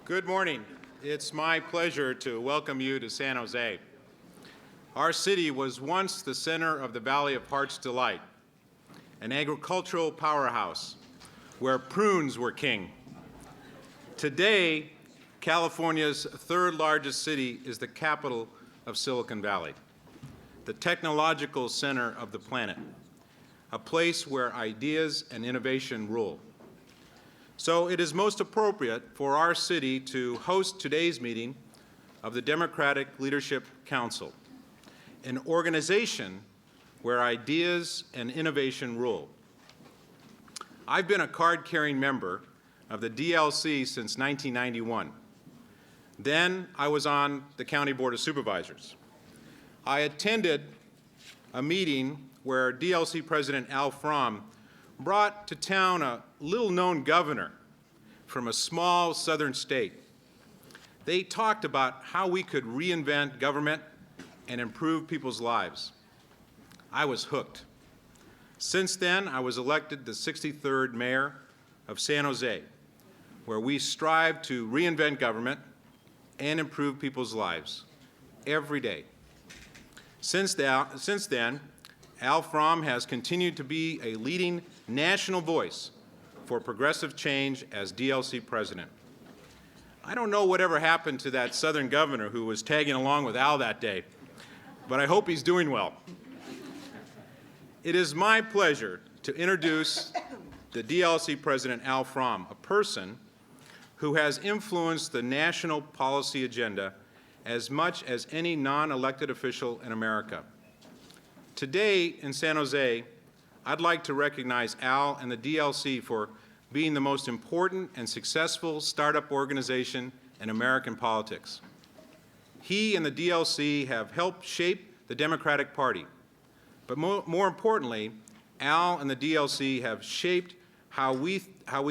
Good morning. It's my pleasure to welcome you to San Jose. Our city was once the center of the Valley of Heart's Delight, an agricultural powerhouse where prunes were king. Today, California's third largest city is the capital of Silicon Valley, the technological center of the planet, a place where ideas and innovation rule. So it is most appropriate for our city to host today's meeting of the Democratic Leadership Council, an organization where ideas and innovation rule. I've been a card-carrying member of the DLC since 1991. Then I was on the County Board of Supervisors. I attended a meeting where DLC President Al Fromm brought to town a little-known governor from a small southern state. They talked about how we could reinvent government and improve people's lives. I was hooked. Since then, I was elected the 63rd mayor of San Jose, where we strive to reinvent government and improve people's lives every day. Since then, Al Fromm has continued to be a leading national voice for progressive change as DLC president. I don't know whatever happened to that southern governor who was tagging along with Al that day, but I hope he's doing well. It is my pleasure to introduce the DLC president, Al Fromm, a person who has influenced the national policy agenda as much as any non-elected official in America. Today in San Jose, I'd like to recognize Al and the DLC for being the most important and successful startup organization in American politics. He and the DLC have helped shape the Democratic Party. But more importantly, Al and the DLC have shaped how we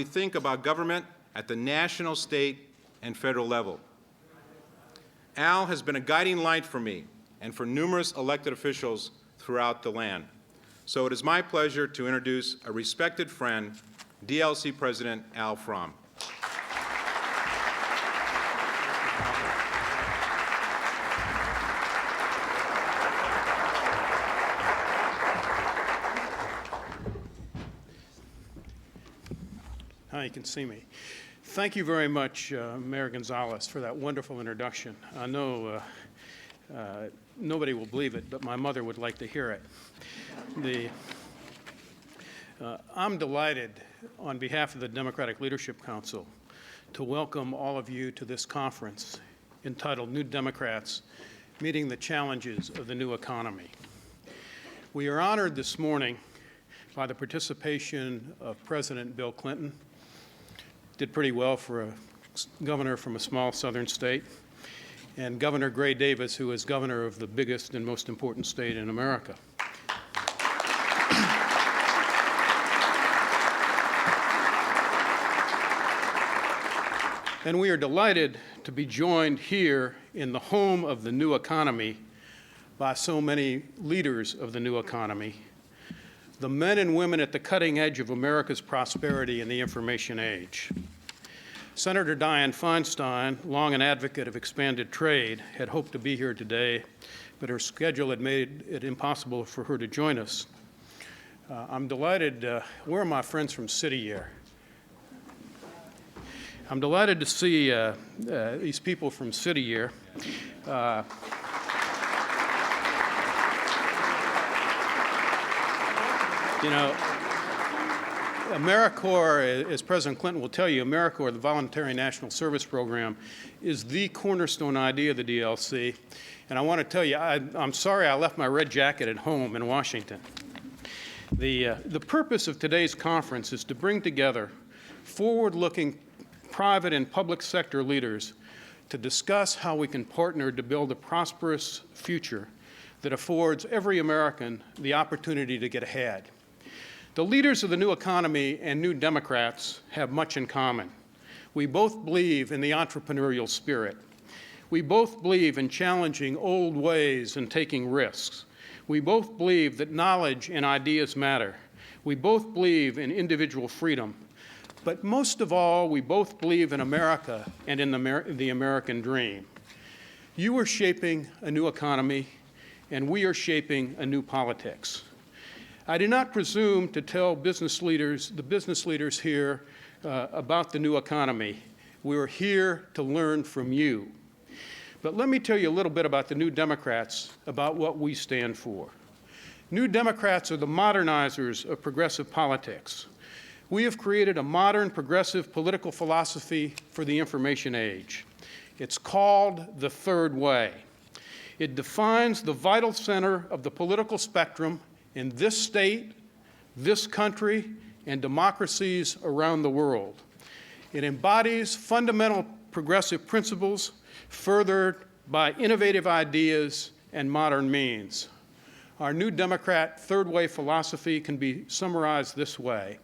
think about government at the national, state, and federal level. Al has been a guiding light for me and for numerous elected officials throughout the land. So it is my pleasure to introduce a respected friend, DLC President Al Fromm. Hi, you can see me. Thank you very much, Mayor Gonzalez, for that wonderful introduction. I know nobody will believe it, but my mother would like to hear it. I'm delighted, on behalf of the Democratic Leadership Council, to welcome all of you to this conference entitled New Democrats, Meeting the Challenges of the New Economy. We are honored this morning by the participation of President Bill Clinton. Did pretty well for a governor from a small southern state, and Governor Gray Davis, who is governor of the biggest and most important state in America. And we are delighted to be joined here in the home of the new economy by so many leaders of the new economy, the men and women at the cutting edge of America's prosperity in the information age. Senator Dianne Feinstein, long an advocate of expanded trade, had hoped to be here today, but her schedule had made it impossible for her to join us. I'm delighted. Where are my friends from City Year? I'm delighted to see these people from City Year. You know, AmeriCorps, as President Clinton will tell you, AmeriCorps, the Voluntary National Service Program, is the cornerstone idea of the DLC. And I want to tell you, I'm sorry I left my red jacket at home in Washington. The purpose of today's conference is to bring together forward-looking private and public sector leaders to discuss how we can partner to build a prosperous future that affords every American the opportunity to get ahead. The leaders of the new economy and New Democrats have much in common. We both believe in the entrepreneurial spirit. We both believe in challenging old ways and taking risks. We both believe that knowledge and ideas matter. We both believe in individual freedom. But most of all, we both believe in America and in the American dream. You are shaping a new economy, and we are shaping a new politics. I do not presume to tell the business leaders here about the new economy. We are here to learn from you. But let me tell you a little bit about the New Democrats, about what we stand for. New Democrats are the modernizers of progressive politics. We have created a modern progressive political philosophy for the information age. It's called the Third Way. It defines the vital center of the political spectrum in this state, this country, and democracies around the world. It embodies fundamental progressive principles furthered by innovative ideas and modern means. Our New Democrat Third Way philosophy can be summarized this way.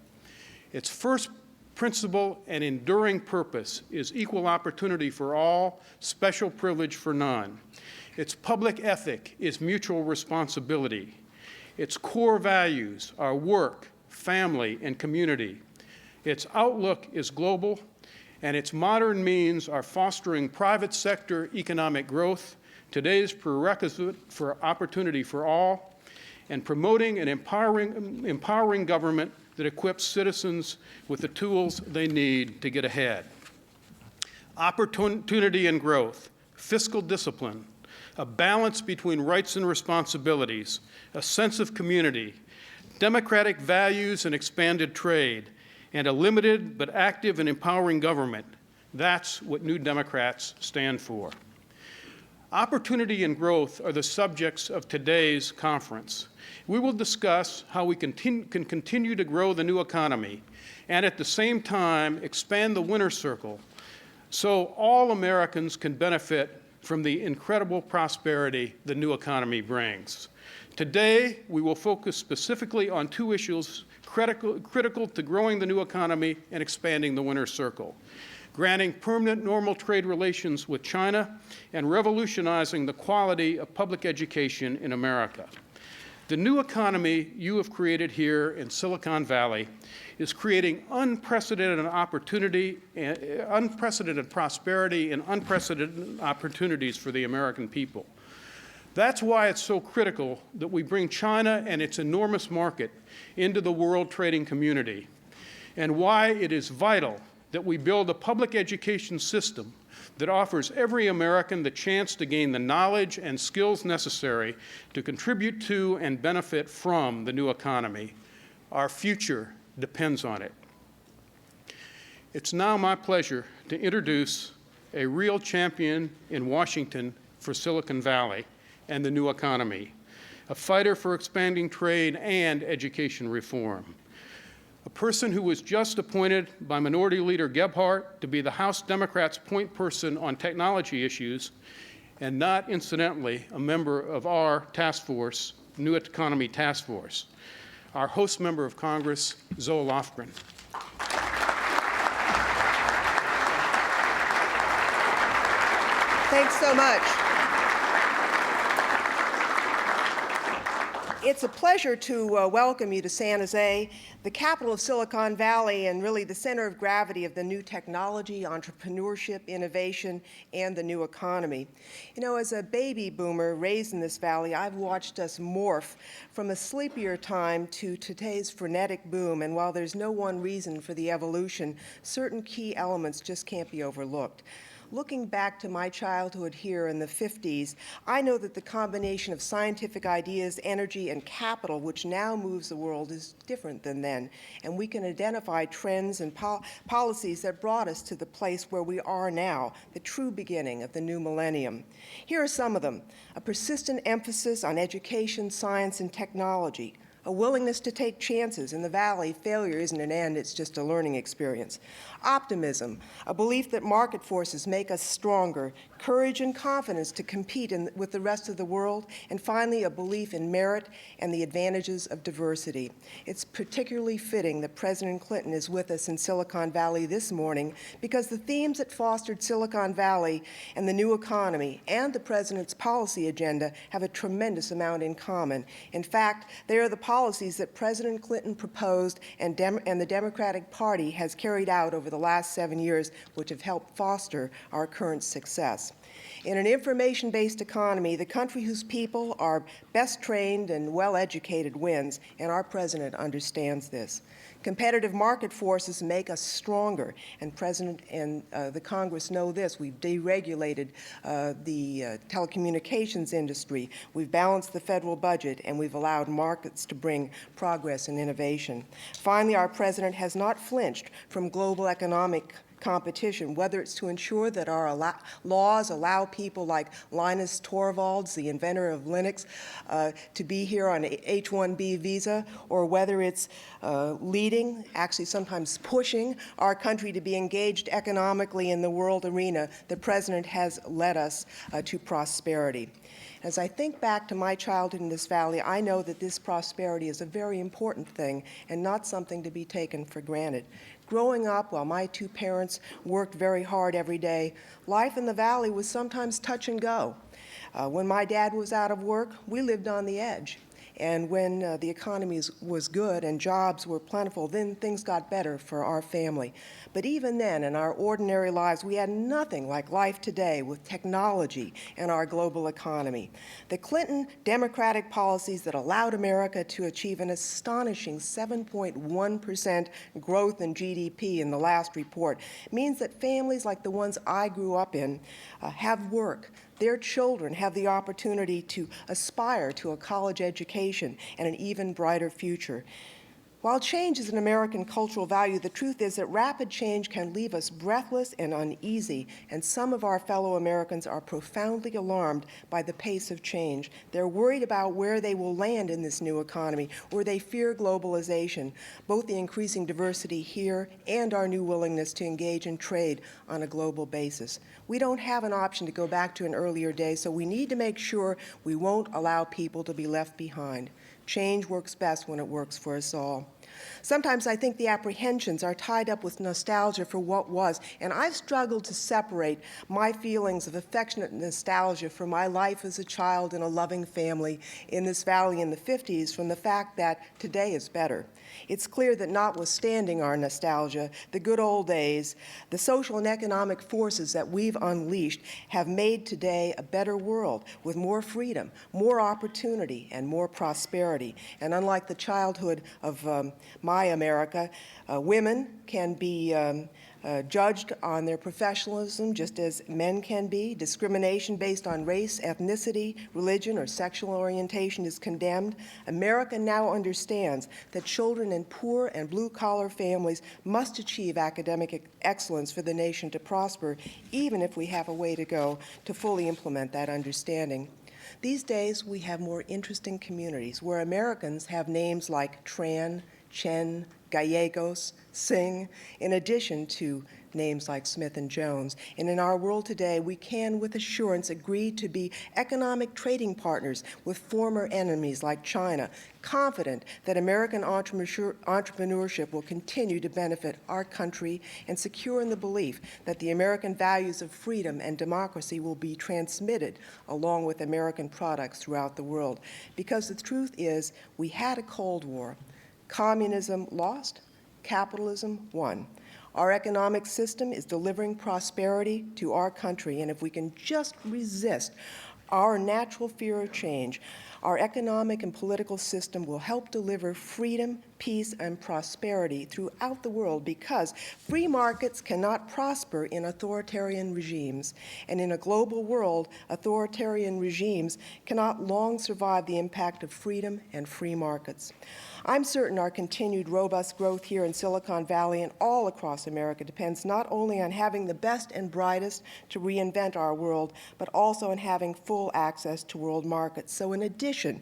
Its first principle and enduring purpose is equal opportunity for all, special privilege for none. Its public ethic is mutual responsibility. Its core values are work, family, and community. Its outlook is global, and its modern means are fostering private sector economic growth, today's prerequisite for opportunity for all, and promoting an empowering government that equips citizens with the tools they need to get ahead. Opportunity and growth, fiscal discipline, a balance between rights and responsibilities, a sense of community, democratic values and expanded trade, and a limited but active and empowering government. That's what New Democrats stand for. Opportunity and growth are the subjects of today's conference. We will discuss how we can continue to grow the new economy and at the same time expand the winner's circle so all Americans can benefit from the incredible prosperity the new economy brings. Today, we will focus specifically on two issues critical to growing the new economy and expanding the winner's circle: granting permanent normal trade relations with China and revolutionizing the quality of public education in America. The new economy you have created here in Silicon Valley is creating unprecedented opportunity, unprecedented prosperity, and unprecedented opportunities for the American people. That's why it's so critical that we bring China and its enormous market into the world trading community, and why it is vital that we build a public education system that offers every American the chance to gain the knowledge and skills necessary to contribute to and benefit from the new economy. Our future depends on it. It's now my pleasure to introduce a real champion in Washington for Silicon Valley and the new economy, a fighter for expanding trade and education reform, a person who was just appointed by Minority Leader Gebhardt to be the House Democrats' point person on technology issues, and not incidentally a member of our task force, New Economy Task Force, our host member of Congress, Zoe Lofgren. Thanks so much. It's a pleasure to welcome you to San Jose, the capital of Silicon Valley and really the center of gravity of the new technology, entrepreneurship, innovation, and the new economy. You know, as a baby boomer raised in this valley, I've watched us morph from a sleepier time to today's frenetic boom, and while there's no one reason for the evolution, certain key elements just can't be overlooked. Looking back to my childhood here in the 50s, I know that the combination of scientific ideas, energy, and capital, which now moves the world, is different than then. And we can identify trends and policies that brought us to the place where we are now, the true beginning of the new millennium. Here are some of them: a persistent emphasis on education, science, and technology; a willingness to take chances. In the Valley, failure isn't an end, it's just a learning experience. Optimism, a belief that market forces make us stronger. Courage and confidence to compete with the rest of the world. And finally, a belief in merit and the advantages of diversity. It's particularly fitting that President Clinton is with us in Silicon Valley this morning, because the themes that fostered Silicon Valley and the new economy and the President's policy agenda have a tremendous amount in common. In fact, they are the policies that President Clinton proposed and the Democratic Party has carried out over the last 7 years, which have helped foster our current success. In an information-based economy, the country whose people are best trained and well-educated wins, and our president understands this. Competitive market forces make us stronger, and President and the Congress know this. We've deregulated the telecommunications industry, we've balanced the federal budget, and we've allowed markets to bring progress and innovation. Finally, our president has not flinched from global economic competition, whether it's to ensure that our laws allow people like Linus Torvalds, the inventor of Linux, to be here on a H-1B visa, or whether it's leading, actually sometimes pushing, our country to be engaged economically in the world arena. The President has led us to prosperity. As I think back to my childhood in this valley, I know that this prosperity is a very important thing and not something to be taken for granted. Growing up, while my two parents worked very hard every day, life in the valley was sometimes touch and go. When my dad was out of work, we lived on the edge. And when the economy was good and jobs were plentiful, then things got better for our family. But even then, in our ordinary lives, we had nothing like life today with technology and our global economy. The Clinton Democratic policies that allowed America to achieve an astonishing 7.1% growth in GDP in the last report means that families like the ones I grew up in have work. Their children have the opportunity to aspire to a college education and an even brighter future. While change is an American cultural value, the truth is that rapid change can leave us breathless and uneasy, and some of our fellow Americans are profoundly alarmed by the pace of change. They're worried about where they will land in this new economy, or they fear globalization, both the increasing diversity here and our new willingness to engage in trade on a global basis. We don't have an option to go back to an earlier day, so we need to make sure we won't allow people to be left behind. Change works best when it works for us all. Sometimes I think the apprehensions are tied up with nostalgia for what was, and I've struggled to separate my feelings of affectionate nostalgia for my life as a child in a loving family in this valley in the 50s from the fact that today is better. It's clear that notwithstanding our nostalgia, the good old days, the social and economic forces that we've unleashed have made today a better world with more freedom, more opportunity, and more prosperity. And unlike the childhood of my America, women can be judged on their professionalism just as men can be. Discrimination based on race, ethnicity, religion, or sexual orientation is condemned. America now understands that children in poor and blue-collar families must achieve academic excellence for the nation to prosper, even if we have a way to go to fully implement that understanding. These days, we have more interesting communities where Americans have names like Tran, Chen, Gallegos, Singh, in addition to names like Smith and Jones. And in our world today, we can with assurance agree to be economic trading partners with former enemies like China, confident that American entrepreneurship will continue to benefit our country, and secure in the belief that the American values of freedom and democracy will be transmitted along with American products throughout the world. Because the truth is, we had a Cold War. Communism lost, capitalism won. Our economic system is delivering prosperity to our country, and if we can just resist our natural fear of change, our economic and political system will help deliver freedom, peace, and prosperity throughout the world, because free markets cannot prosper in authoritarian regimes. And in a global world, authoritarian regimes cannot long survive the impact of freedom and free markets. I'm certain our continued robust growth here in Silicon Valley and all across America depends not only on having the best and brightest to reinvent our world, but also on having full access to world markets. So in addition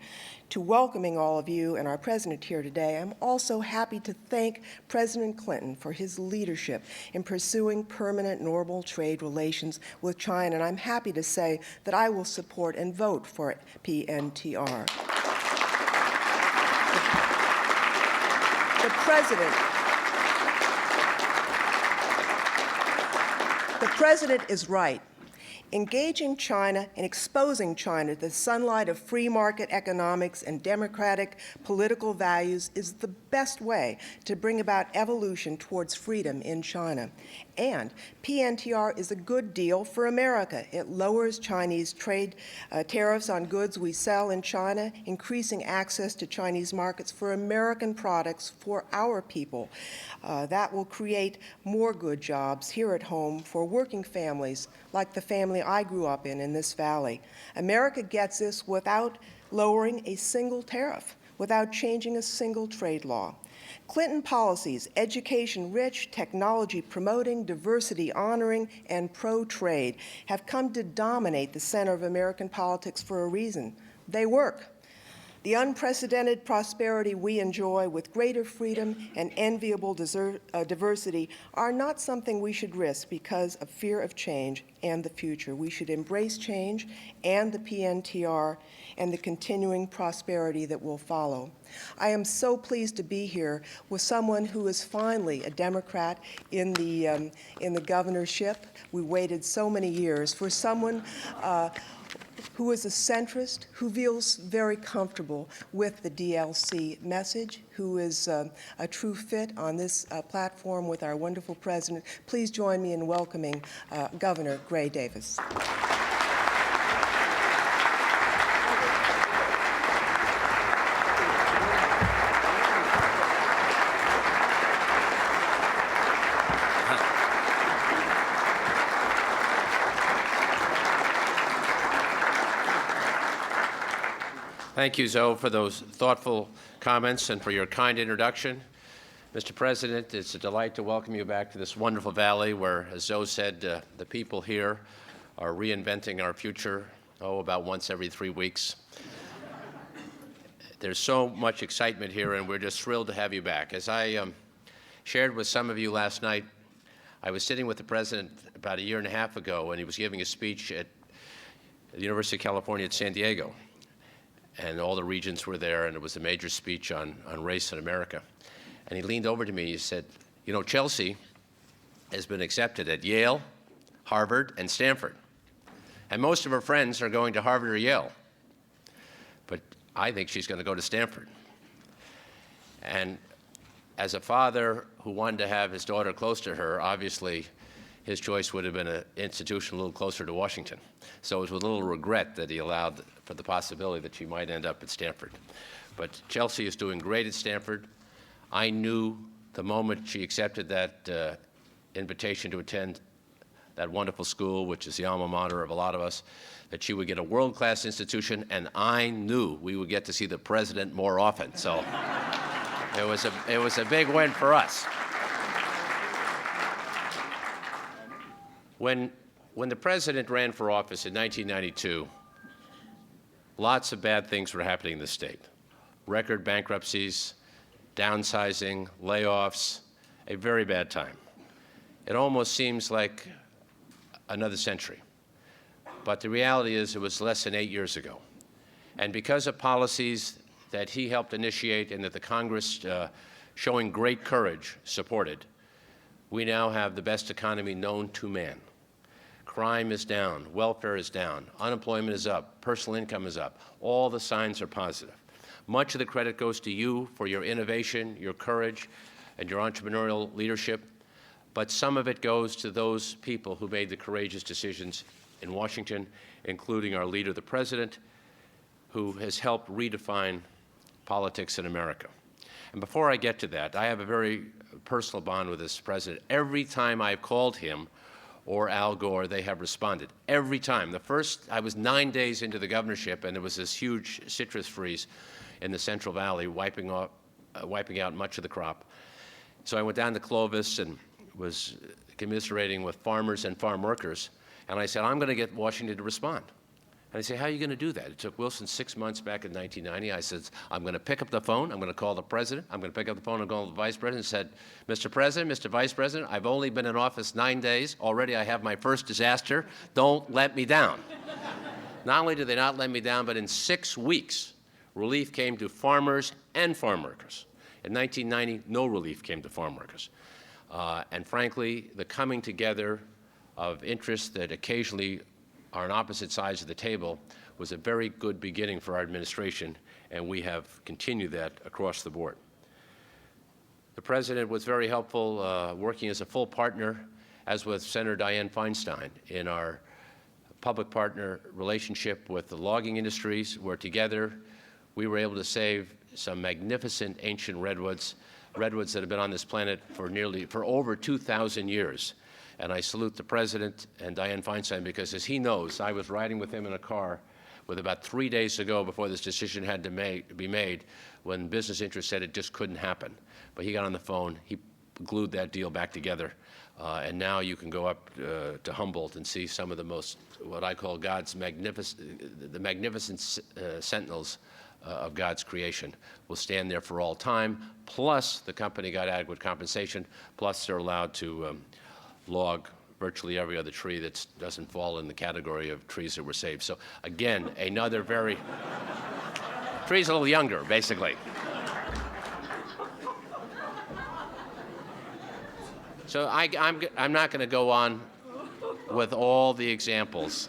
to welcoming all of you and our president here today, I'm also happy to thank President Clinton for his leadership in pursuing permanent normal trade relations with China, and I'm happy to say that I will support and vote for PNTR. The president is right. Engaging China and exposing China to the sunlight of free market economics and democratic political values is the best way to bring about evolution towards freedom in China. And PNTR is a good deal for America. It lowers Chinese trade tariffs on goods we sell in China, increasing access to Chinese markets for American products for our people. That will create more good jobs here at home for working families like the family I grew up in this valley. America gets this without lowering a single tariff, without changing a single trade law. Clinton policies, education-rich, technology-promoting, diversity-honoring, and pro-trade, have come to dominate the center of American politics for a reason. They work. The unprecedented prosperity we enjoy with greater freedom and enviable diversity are not something we should risk because of fear of change and the future. We should embrace change and the PNTR and the continuing prosperity that will follow. I am so pleased to be here with someone who is finally a Democrat in the governorship. We waited so many years for someone who is a centrist, who feels very comfortable with the DLC message, who is a true fit on this platform with our wonderful president. Please join me in welcoming Governor Gray Davis. Thank you, Zoe, for those thoughtful comments and for your kind introduction. Mr. President, it's a delight to welcome you back to this wonderful valley where, as Zoe said, the people here are reinventing our future, about once every 3 weeks. There's so much excitement here, and we're just thrilled to have you back. As I shared with some of you last night, I was sitting with the President about 1.5 years ago, and he was giving a speech at the University of California at San Diego. And all the regents were there, and it was a major speech on race in America. And he leaned over to me and he said, you know, Chelsea has been accepted at Yale, Harvard, and Stanford. And most of her friends are going to Harvard or Yale. But I think she's going to go to Stanford. And as a father who wanted to have his daughter close to her, obviously his choice would have been an institution a little closer to Washington. So it was with a little regret that he allowed for the possibility that she might end up at Stanford. But Chelsea is doing great at Stanford. I knew the moment she accepted that invitation to attend that wonderful school, which is the alma mater of a lot of us, that she would get a world-class institution, and I knew we would get to see the president more often. So it was a big win for us. When the president ran for office in 1992, lots of bad things were happening in the state. Record bankruptcies, downsizing, layoffs, a very bad time. It almost seems like another century. But the reality is it was less than 8 years ago. And because of policies that he helped initiate and that the Congress, showing great courage, supported, we now have the best economy known to man. Crime is down, welfare is down, unemployment is up, personal income is up. All the signs are positive. Much of the credit goes to you for your innovation, your courage, and your entrepreneurial leadership, but some of it goes to those people who made the courageous decisions in Washington, including our leader, the President, who has helped redefine politics in America. And before I get to that, I have a very personal bond with this President. Every time I've called him or Al Gore, they have responded. Every time. I was 9 days into the governorship, and there was this huge citrus freeze in the Central Valley, wiping out much of the crop. So I went down to Clovis and was commiserating with farmers and farm workers, and I said, I'm going to get Washington to respond. And I said, how are you going to do that? It took Wilson 6 months back in 1990. I said, I'm going to pick up the phone. I'm going to call the president. I'm going to pick up the phone and call the vice president and said, Mr. President, Mr. Vice President, I've only been in office 9 days. Already I have my first disaster. Don't let me down. Not only did they not let me down, but in 6 weeks, relief came to farmers and farm workers. In 1990, no relief came to farm workers. And frankly, the coming together of interests that occasionally are on opposite sides of the table was a very good beginning for our administration, and we have continued that across the board. The President was very helpful working as a full partner, as with Senator Dianne Feinstein, in our public partner relationship with the logging industries, where together we were able to save some magnificent ancient redwoods that have been on this planet for over 2,000 years. And I salute the President and Dianne Feinstein, because as he knows, I was riding with him in a car with about 3 days to go before this decision had to be made, when business interests said it just couldn't happen. But he got on the phone, he glued that deal back together, and now you can go up to Humboldt and see some of the most, what I call God's magnificent sentinels of God's creation will stand there for all time, plus the company got adequate compensation, plus they're allowed to log virtually every other tree that doesn't fall in the category of trees that were saved. So again, another very, trees a little younger, basically. So I'm not going to go on with all the examples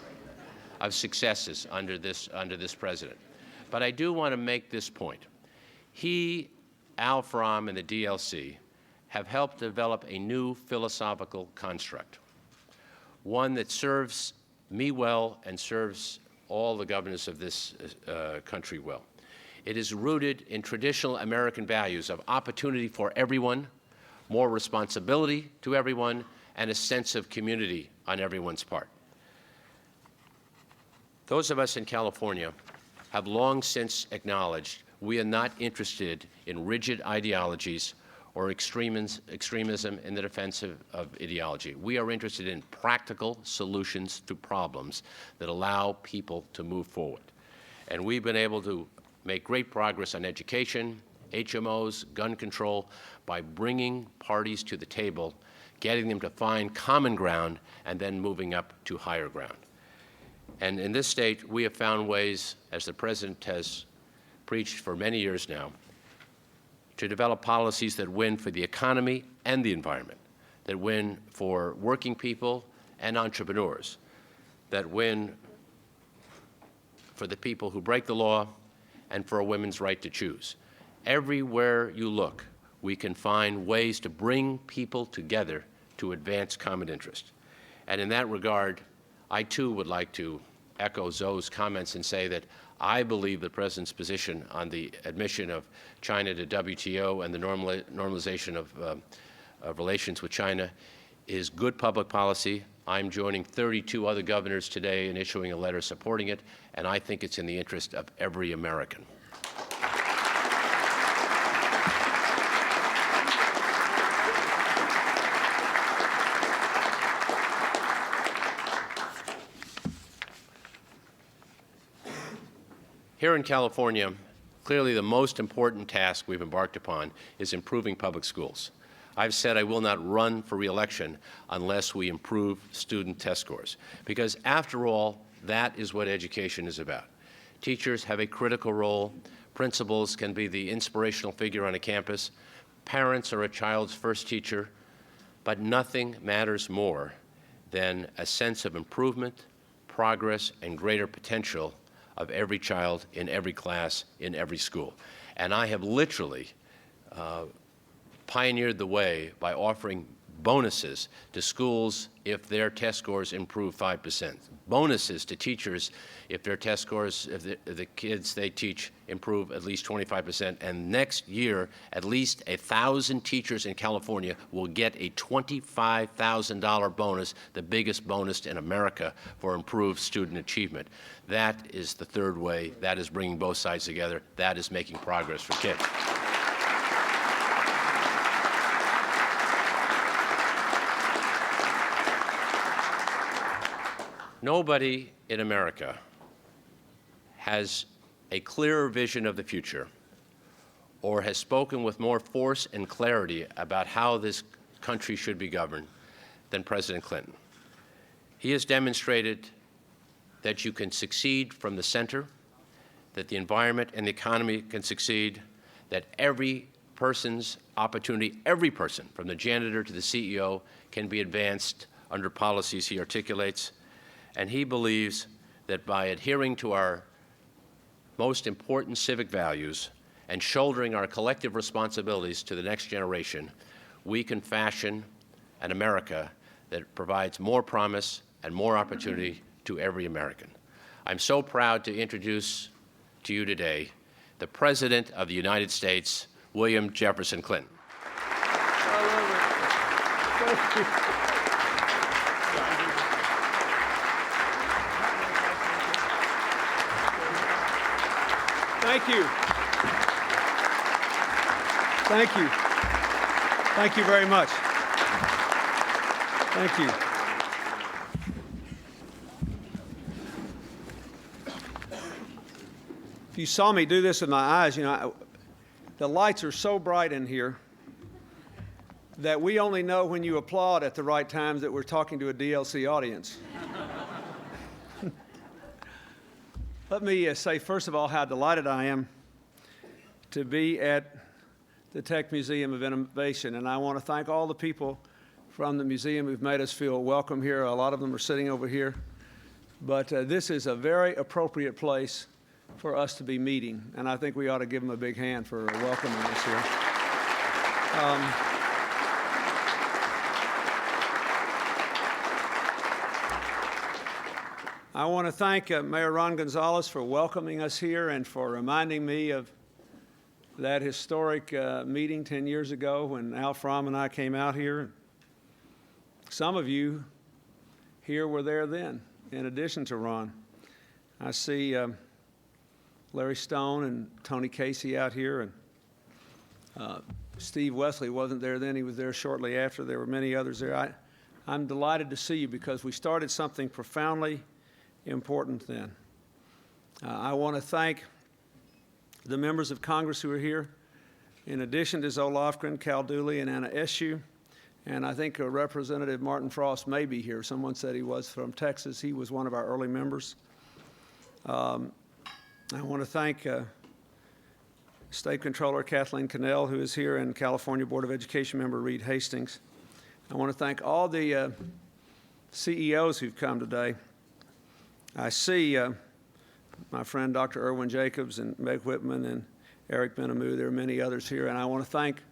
of successes under this president. But I do want to make this point. He, Al Fromm, and the DLC have helped develop a new philosophical construct, one that serves me well and serves all the governors of this country well. It is rooted in traditional American values of opportunity for everyone, more responsibility to everyone, and a sense of community on everyone's part. Those of us in California have long since acknowledged we are not interested in rigid ideologies or extremism in the defense of ideology. We are interested in practical solutions to problems that allow people to move forward. And we've been able to make great progress on education, HMOs, gun control, by bringing parties to the table, getting them to find common ground, and then moving up to higher ground. And in this state, we have found ways, as the President has preached for many years now, to develop policies that win for the economy and the environment, that win for working people and entrepreneurs, that win for the people who break the law and for a women's right to choose. Everywhere you look, we can find ways to bring people together to advance common interest. And in that regard, I too would like to echo Zoe's comments and say that I believe the President's position on the admission of China to WTO and the normalization of relations with China is good public policy. I'm joining 32 other governors today in issuing a letter supporting it, and I think it's in the interest of every American. Here in California, clearly the most important task we've embarked upon is improving public schools. I've said I will not run for re-election unless we improve student test scores, because after all, that is what education is about. Teachers have a critical role. Principals can be the inspirational figure on a campus. Parents are a child's first teacher, but nothing matters more than a sense of improvement, progress, and greater potential of every child in every class in every school. And I have literally pioneered the way by offering bonuses to schools if their test scores improve 5%, bonuses to teachers if their test scores, if the kids they teach improve at least 25%, and next year at least 1,000 teachers in California will get a $25,000 bonus, the biggest bonus in America for improved student achievement. That is the third way. That is bringing both sides together. That is making progress for kids. Nobody in America has a clearer vision of the future or has spoken with more force and clarity about how this country should be governed than President Clinton. He has demonstrated that you can succeed from the center, that the environment and the economy can succeed, that every person's opportunity, every person, from the janitor to the CEO, can be advanced under policies he articulates, and he believes that by adhering to our most important civic values and shouldering our collective responsibilities to the next generation, we can fashion an America that provides more promise and more opportunity to every American. I'm so proud to introduce to you today the President of the United States, William Jefferson Clinton. Thank you. Thank you. Thank you very much. Thank you. If you saw me do this with my eyes, you know, the lights are so bright in here that we only know when you applaud at the right times that we're talking to a DLC audience. Let me say, first of all, how delighted I am to be at the Tech Museum of Innovation. And I want to thank all the people from the museum who've made us feel welcome here. A lot of them are sitting over here. But this is a very appropriate place for us to be meeting. And I think we ought to give them a big hand for welcoming us here. I want to thank Mayor Ron Gonzalez for welcoming us here and for reminding me of that historic meeting 10 years ago when Al Fromm and I came out here. Some of you here were there then, in addition to Ron. I see Larry Stone and Tony Casey out here, and Steve Wesley wasn't there then. He was there shortly after. There were many others there. I'm delighted to see you because we started something profoundly important then. I want to thank the members of Congress who are here, in addition to Zoe Lofgren, Cal Dooley, and Anna Eshoo. And I think Representative Martin Frost may be here. Someone said he was from Texas. He was one of our early members. I want to thank State Controller Kathleen Cannell, who is here, and California Board of Education member Reed Hastings. I want to thank all the CEOs who've come today. I see my friend Dr. Irwin Jacobs and Meg Whitman and Eric Benamou. There are many others here. And I want to thank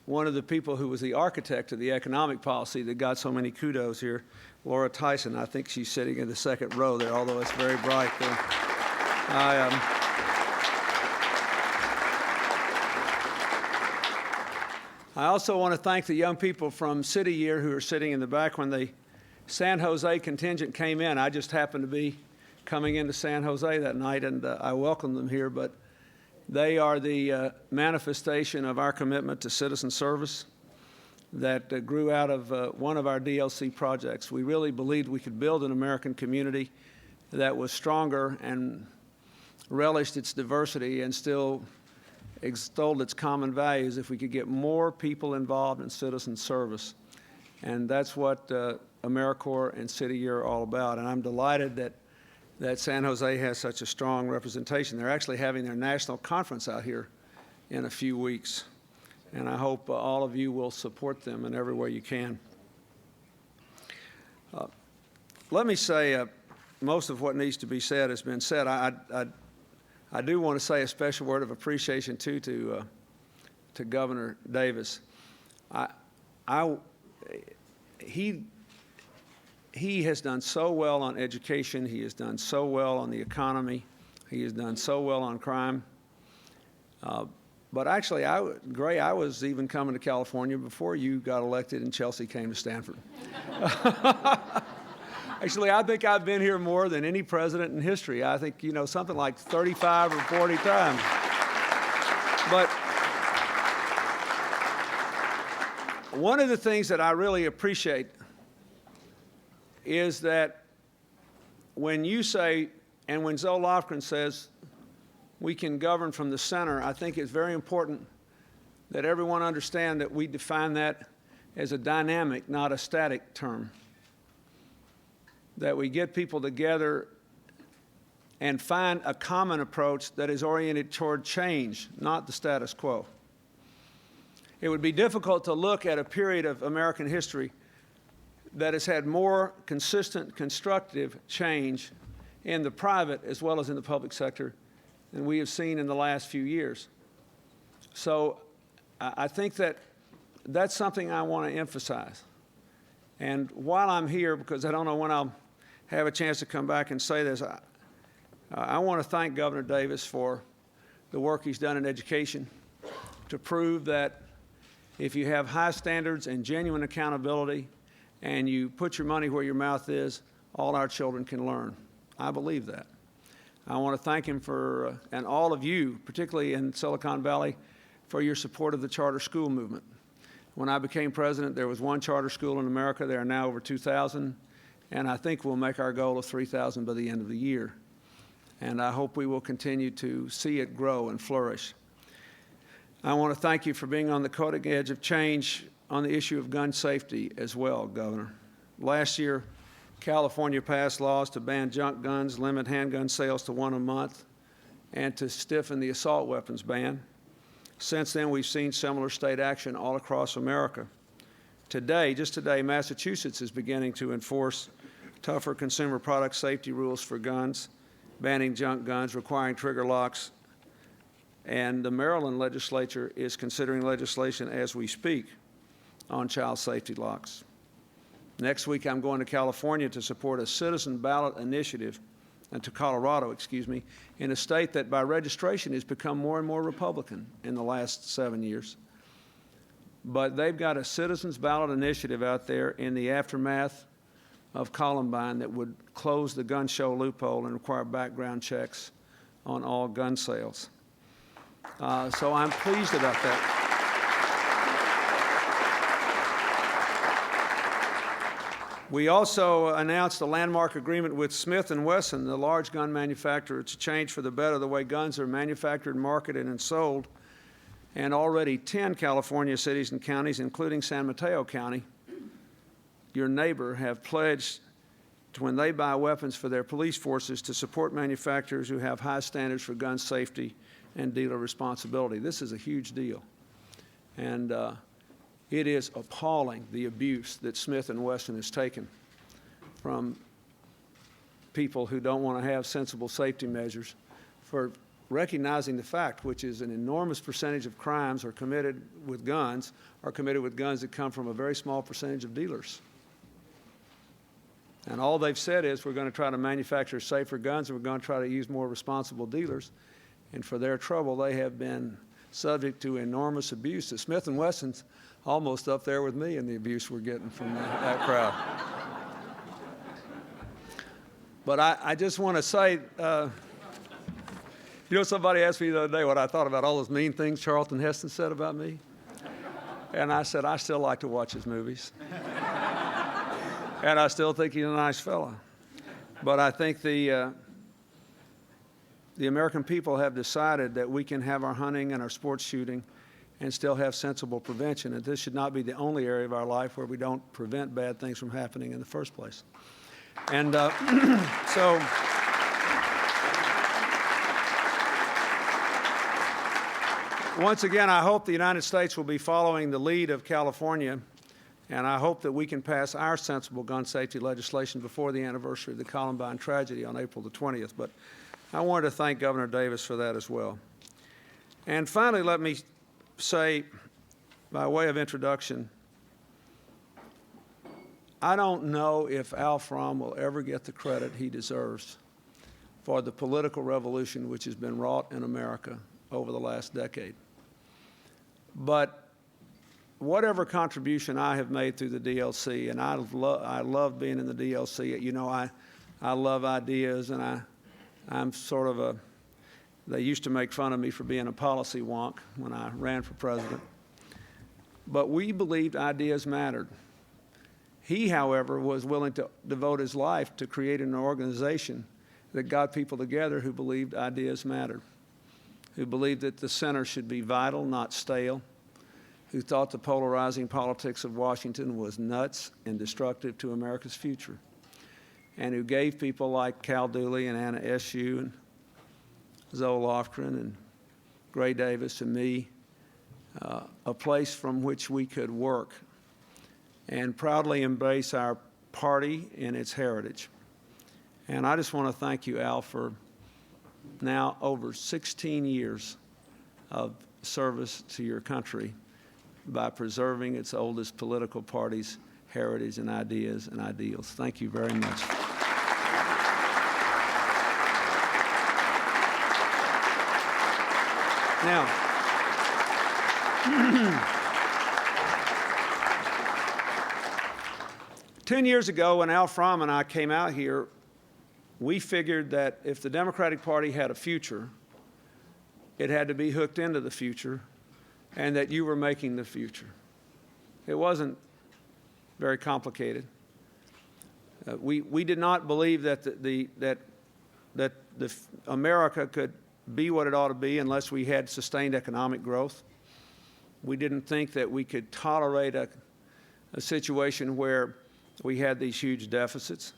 one of the people who was the architect of the economic policy that got so many kudos here, Laura Tyson. I think she's sitting in the second row there, although it's very bright there. I also want to thank the young people from City Year who are sitting in the back. When the San Jose contingent came in, I just happened to be coming into San Jose that night, and I welcome them here. But they are the manifestation of our commitment to citizen service that grew out of one of our DLC projects. We really believed we could build an American community that was stronger and relished its diversity and still extolled its common values if we could get more people involved in citizen service. And that's what AmeriCorps and City Year are all about. And I'm delighted that San Jose has such a strong representation. They're actually having their national conference out here in a few weeks. And I hope all of you will support them in every way you can. Let me say, most of what needs to be said has been said. I do want to say a special word of appreciation, too, to Governor Davis. He has done so well on education. He has done so well on the economy. He has done so well on crime. But actually, Gray, I was even coming to California before you got elected and Chelsea came to Stanford. Actually, I think I've been here more than any president in history. I think, you know, something like 35 or 40 times. But one of the things that I really appreciate is that when you say, and when Zoe Lofgren says, we can govern from the center, I think it's very important that everyone understand that we define that as a dynamic, not a static term. That we get people together and find a common approach that is oriented toward change, not the status quo. It would be difficult to look at a period of American history that has had more consistent, constructive change in the private as well as in the public sector than we have seen in the last few years. So I think that that's something I want to emphasize. And while I'm here, because I don't know when I'll have a chance to come back and say this, I want to thank Governor Davis for the work he's done in education to prove that if you have high standards and genuine accountability and you put your money where your mouth is, all our children can learn. I believe that. I want to thank him for, and all of you, particularly in Silicon Valley, for your support of the charter school movement. When I became president, there was one charter school in America. There are now over 2,000, and I think we'll make our goal of 3,000 by the end of the year. And I hope we will continue to see it grow and flourish. I want to thank you for being on the cutting edge of change on the issue of gun safety as well, Governor. Last year, California passed laws to ban junk guns, limit handgun sales to one a month, and to stiffen the assault weapons ban. Since then, we've seen similar state action all across America. Today, just today, Massachusetts is beginning to enforce tougher consumer product safety rules for guns, banning junk guns, requiring trigger locks, and the Maryland legislature is considering legislation as we speak on child safety locks. Next week, I'm going to California to support a citizen ballot initiative, and to Colorado, excuse me, in a state that by registration has become more and more Republican in the last 7 years. But they've got a citizens ballot initiative out there in the aftermath of Columbine that would close the gun show loophole and require background checks on all gun sales. So I'm pleased about that. We also announced a landmark agreement with Smith & Wesson, the large gun manufacturer, to change for the better the way guns are manufactured, marketed, and sold. And already 10 California cities and counties, including San Mateo County, your neighbor, have pledged to, when they buy weapons for their police forces, to support manufacturers who have high standards for gun safety and dealer responsibility. This is a huge deal. And it is appalling, the abuse that Smith & Wesson has taken from people who don't want to have sensible safety measures for recognizing the fact, which is an enormous percentage of crimes are committed with guns that come from a very small percentage of dealers. And all they've said is we're going to try to manufacture safer guns and we're going to try to use more responsible dealers. And for their trouble, they have been subject to enormous abuse. The Smith & Wesson's almost up there with me in the abuse we're getting from that crowd. But I just want to say, somebody asked me the other day what I thought about all those mean things Charlton Heston said about me. And I said, I still like to watch his movies. And I still think he's a nice fella. But I think the American people have decided that we can have our hunting and our sports shooting and still have sensible prevention. And this should not be the only area of our life where we don't prevent bad things from happening in the first place. And so once again, I hope the United States will be following the lead of California, and I hope that we can pass our sensible gun safety legislation before the anniversary of the Columbine tragedy on April the 20th. But I wanted to thank Governor Davis for that as well. And finally, let me say, by way of introduction, I don't know if Al Fromm will ever get the credit he deserves for the political revolution which has been wrought in America over the last decade. But whatever contribution I have made through the DLC, and I love being in the DLC. You know, I love ideas, and I'm sort of a, they used to make fun of me for being a policy wonk when I ran for president. But we believed ideas mattered. He, however, was willing to devote his life to creating an organization that got people together who believed ideas mattered, who believed that the center should be vital, not stale, who thought the polarizing politics of Washington was nuts and destructive to America's future, and who gave people like Cal Dooley and Anna Eshoo and Zoe Lofgren and Gray Davis and me a place from which we could work and proudly embrace our party and its heritage. And I just want to thank you, Al, for now over 16 years of service to your country by preserving its oldest political party's heritage and ideas and ideals. Thank you very much. Now, 10 years ago, when Al Fromm and I came out here, we figured that if the Democratic Party had a future, it had to be hooked into the future, and that you were making the future. It wasn't very complicated. We did not believe that America could be what it ought to be unless we had sustained economic growth. We didn't think that we could tolerate a situation where we had these huge deficits.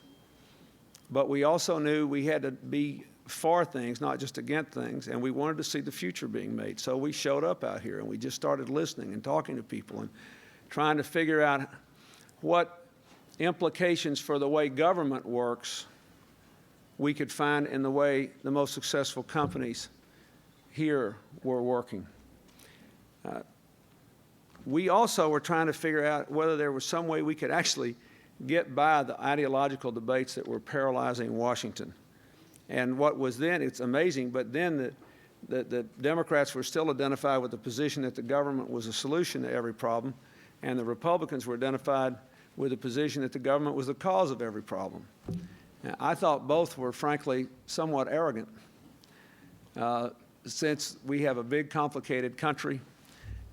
But we also knew we had to be for things, not just against things, and we wanted to see the future being made. So we showed up out here and we just started listening and talking to people and trying to figure out what implications for the way government works we could find in the way the most successful companies here were working. We also were trying to figure out whether there was some way we could actually get by the ideological debates that were paralyzing Washington. And what was then, it's amazing, but then the Democrats were still identified with the position that the government was a solution to every problem, and the Republicans were identified with the position that the government was the cause of every problem. Now, I thought both were, frankly, somewhat arrogant, since we have a big, complicated country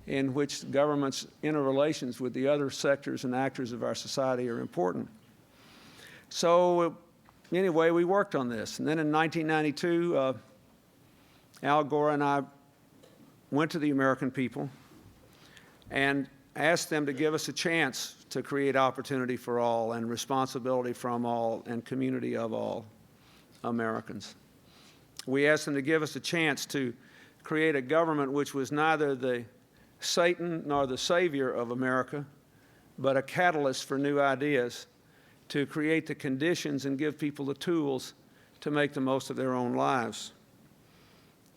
in which government's interrelations with the other sectors and actors of our society are important. So anyway, we worked on this. And then in 1992, Al Gore and I went to the American people and asked them to give us a chance to create opportunity for all and responsibility from all and community of all Americans. We asked them to give us a chance to create a government which was neither the Satan nor the savior of America, but a catalyst for new ideas to create the conditions and give people the tools to make the most of their own lives.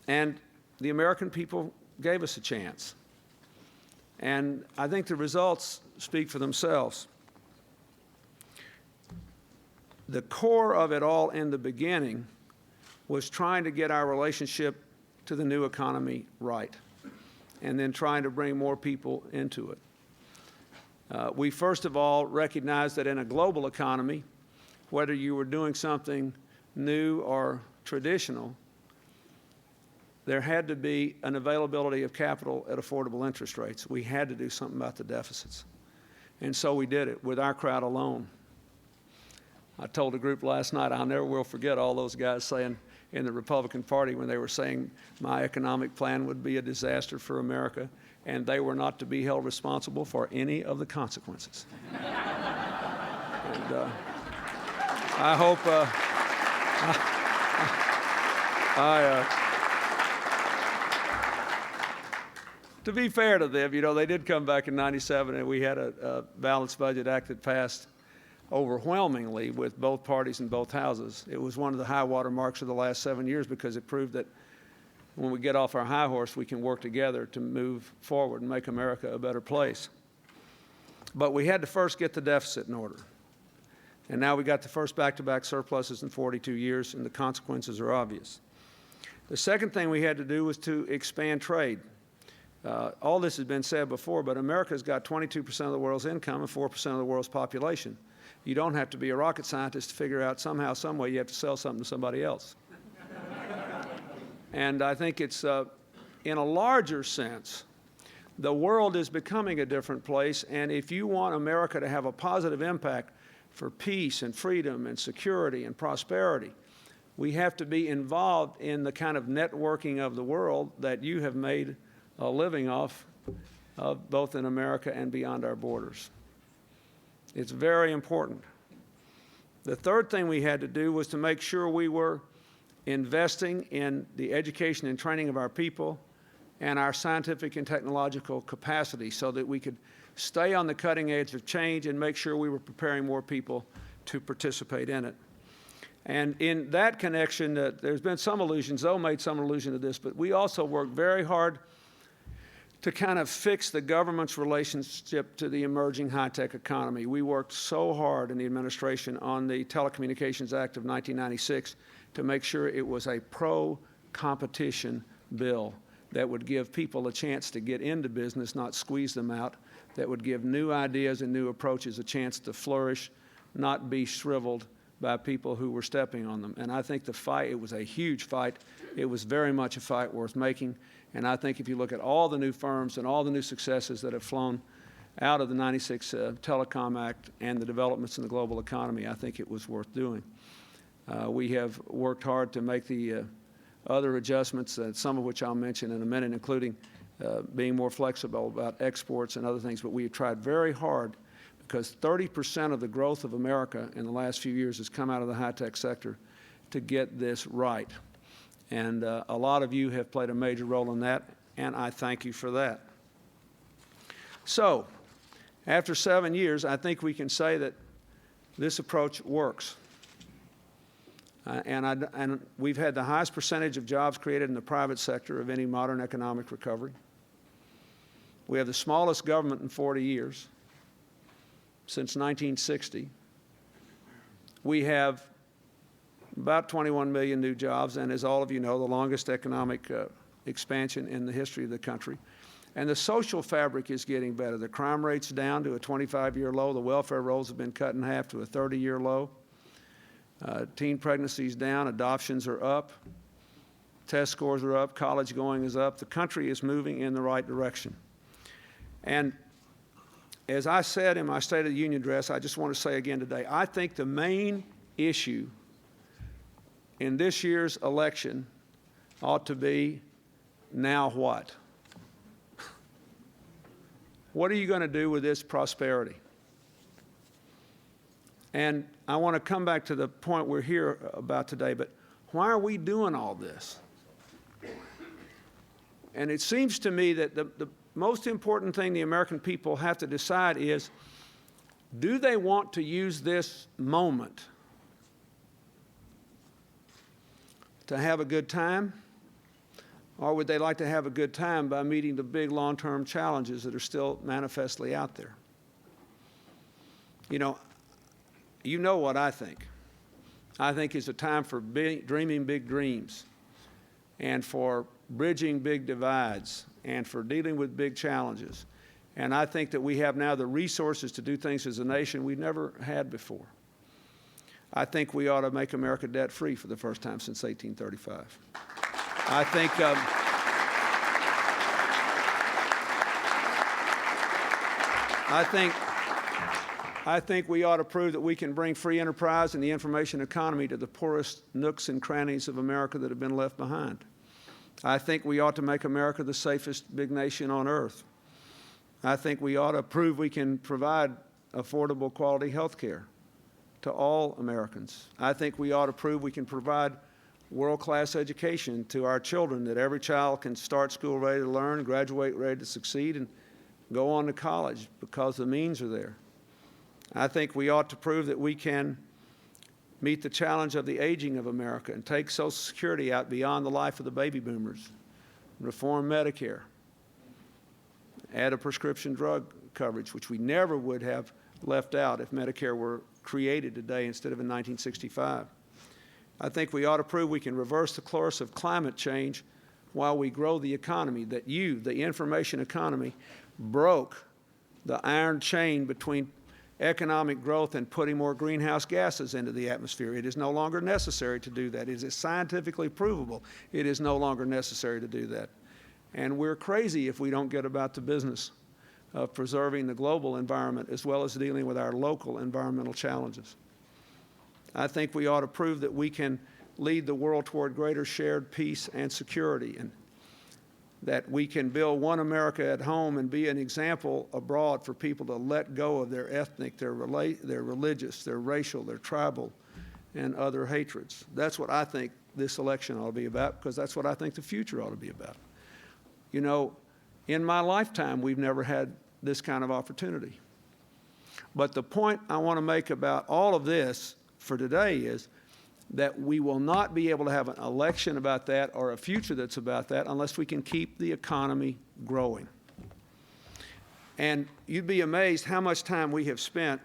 And the American people gave us a chance. And I think the results speak for themselves. The core of it all in the beginning was trying to get our relationship to the new economy right, and then trying to bring more people into it. We first of all recognized that in a global economy, whether you were doing something new or traditional, there had to be an availability of capital at affordable interest rates. We had to do something about the deficits. And so we did it with our crowd alone. I told a group last night, I'll never will forget all those guys saying in the Republican Party when they were saying my economic plan would be a disaster for America, and they were not to be held responsible for any of the consequences. And I hope to be fair to them, you know, they did come back in '97, and we had a balanced budget act that passed overwhelmingly with both parties in both houses. It was one of the high water marks of the last 7 years because it proved that when we get off our high horse, we can work together to move forward and make America a better place. But we had to first get the deficit in order. And now we got the first back-to-back surpluses in 42 years, and the consequences are obvious. The second thing we had to do was to expand trade. All this has been said before, but America's got 22% of the world's income and 4% of the world's population. You don't have to be a rocket scientist to figure out somehow, some way you have to sell something to somebody else. And I think it's, in a larger sense, the world is becoming a different place, and if you want America to have a positive impact for peace and freedom and security and prosperity, we have to be involved in the kind of networking of the world that you have made a living off of both in America and beyond our borders. It's very important. The third thing we had to do was to make sure we were investing in the education and training of our people and our scientific and technological capacity so that we could stay on the cutting edge of change and make sure we were preparing more people to participate in it. And in that connection, there's been some allusions, Zoe made some allusion to this, but we also worked very hard to kind of fix the government's relationship to the emerging high-tech economy. We worked so hard in the administration on the Telecommunications Act of 1996 to make sure it was a pro-competition bill that would give people a chance to get into business, not squeeze them out, that would give new ideas and new approaches a chance to flourish, not be shriveled by people who were stepping on them. And I think the fight, it was a huge fight. It was very much a fight worth making. And I think if you look at all the new firms and all the new successes that have flown out of the 96 Telecom Act and the developments in the global economy, I think it was worth doing. We have worked hard to make the other adjustments, some of which I'll mention in a minute, including being more flexible about exports and other things. But we have tried very hard, because 30% of the growth of America in the last few years has come out of the high-tech sector, to get this right. And a lot of you have played a major role in that, and I thank you for that. So, after 7 years, I think we can say that this approach works. And we've had the highest percentage of jobs created in the private sector of any modern economic recovery. We have the smallest government in 40 years, since 1960. We have about 21 million new jobs, and as all of you know, the longest economic expansion in the history of the country. And the social fabric is getting better. The crime rate's down to a 25-year low. The welfare rolls have been cut in half to a 30-year low. Teen pregnancies down, adoptions are up, test scores are up, college going is up. The country is moving in the right direction. And as I said in my State of the Union address, I just want to say again today, I think the main issue in this year's election ought to be, now what? What are you going to do with this prosperity? And I want to come back to the point we're here about today, but why are we doing all this? And it seems to me that the most important thing the American people have to decide is, do they want to use this moment to have a good time, or would they like to have a good time by meeting the big long-term challenges that are still manifestly out there? You know what I think. I think it's a time for dreaming big dreams, and for bridging big divides, and for dealing with big challenges. And I think that we have now the resources to do things as a nation we've never had before. I think we ought to make America debt-free for the first time since 1835. I think we ought to prove that we can bring free enterprise and the information economy to the poorest nooks and crannies of America that have been left behind. I think we ought to make America the safest big nation on earth. I think we ought to prove we can provide affordable quality health care to all Americans. I think we ought to prove we can provide world-class education to our children, that every child can start school ready to learn, graduate ready to succeed, and go on to college because the means are there. I think we ought to prove that we can meet the challenge of the aging of America and take Social Security out beyond the life of the baby boomers, reform Medicare, add a prescription drug coverage, which we never would have left out if Medicare were created today instead of in 1965. I think we ought to prove we can reverse the course of climate change while we grow the economy, that the information economy, broke the iron chain between economic growth and putting more greenhouse gases into the atmosphere. It is no longer necessary to do that. It is scientifically provable. It is no longer necessary to do that. And we're crazy if we don't get about the business of preserving the global environment as well as dealing with our local environmental challenges. I think we ought to prove that we can lead the world toward greater shared peace and security, and that we can build one America at home and be an example abroad for people to let go of their ethnic, their religious, their racial, their tribal, and other hatreds. That's what I think this election ought to be about, because that's what I think the future ought to be about. You know, in my lifetime, we've never had this kind of opportunity. But the point I want to make about all of this for today is that we will not be able to have an election about that or a future that's about that unless we can keep the economy growing. And you'd be amazed how much time we have spent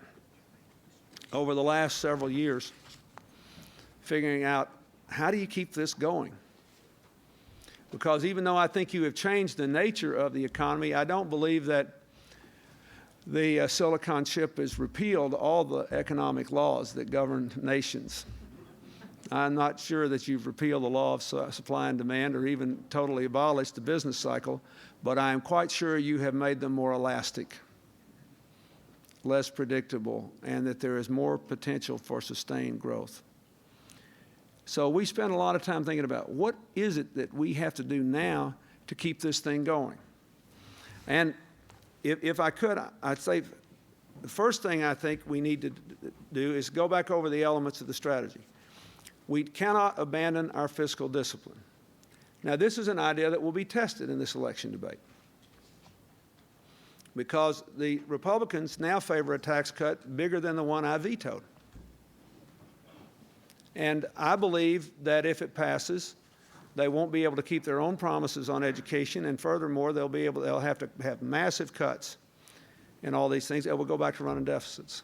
over the last several years figuring out, how do you keep this going? Because even though I think you have changed the nature of the economy, I don't believe that the Silicon chip has repealed all the economic laws that govern nations. I'm not sure that you've repealed the law of supply and demand or even totally abolished the business cycle, but I am quite sure you have made them more elastic, less predictable, and that there is more potential for sustained growth. So we spend a lot of time thinking about what is it that we have to do now to keep this thing going. And if I could, I'd say the first thing I think we need to do is go back over the elements of the strategy. We cannot abandon our fiscal discipline. Now, this is an idea that will be tested in this election debate, because the Republicans now favor a tax cut bigger than the one I vetoed. And I believe that if it passes, they won't be able to keep their own promises on education, and furthermore, they'll have to have massive cuts in all these things. It will go back to running deficits.